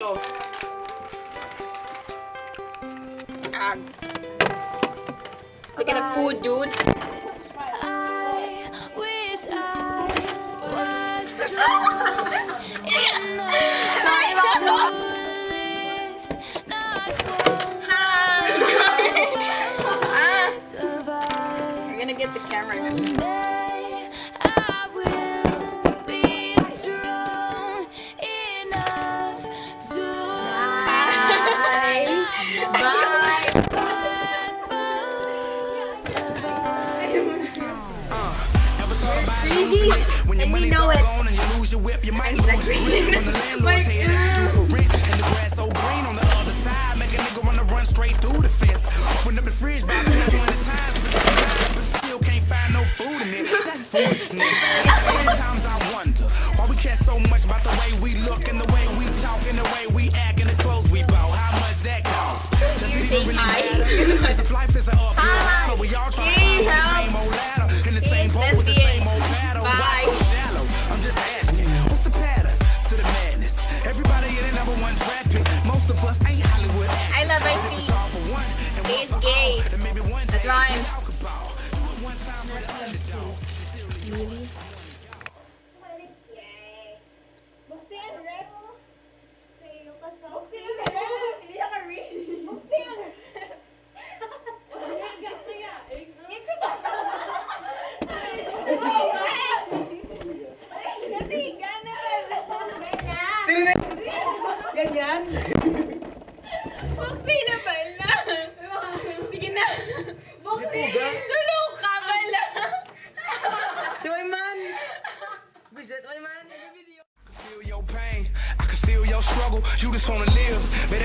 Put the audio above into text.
Look at the food, dude. I wish I was strong enough to lift, not one survive. I'm gonna get the camera. Someday I will be strong enough to When your money's all gone and you lose your whip, you might lose your grip. When the landlord say that you do for rent, and the grass so green on the other side, make a nigga wanna run straight through the fence. Open up the fridge by 20 times, but still can't find no food in it. That's foolishness. Sometimes I wonder why we care so much about the way we look and the way we talk and the way we act and the clothes we bought. How much that costs? Does it even really matter? 'Cause if life is an uphill battle, we all trying to climb the same old ladder in the same boat with the same old battle. Why so shallow? I'm just asking, what's the pattern to the madness? Everybody in the number one track pick. Most of us ain't Hollywood actors. I love Ice Tea. He's gay. That rhymes. Really? Ganyan? Buksi na pala. Sige na. Buksi. Tulong ka pala. Di ba man? Bisit, di man? Feel your pain, I can feel your struggle. You just wanna live, but